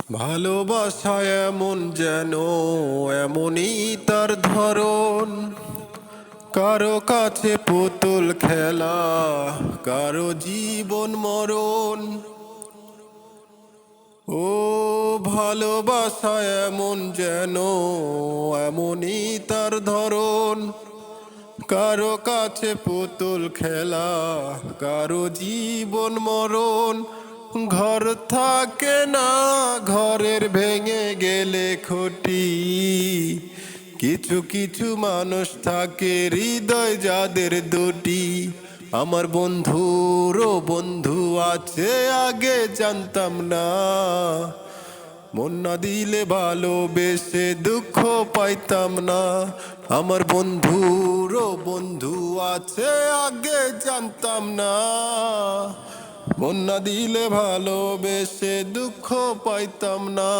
ভালোবাসা এমন যেন এমনই তার ধরন, কারো কাছে পুতুল খেলা, কারো জীবন মরণ। ও ভালোবাসা এমন যেন এমনই তার ধরন, কারো কাছে পুতুল খেলা, কারো জীবন মরণ। ঘর থাকে না, ঘরের ভেঙে গেলে খুঁটি, কিছু কিছু মানুষ থাকে হৃদয় যাদের দুটি। আমার বন্ধুরও বন্ধু আছে আগে জানতাম না, মন না দিলে ভালোবেসে দুঃখ পাইতাম না। আমার বন্ধুরও বন্ধু আছে আগে জানতাম না, মন না দিলে ভালোবেসে দুঃখ পাইতাম না।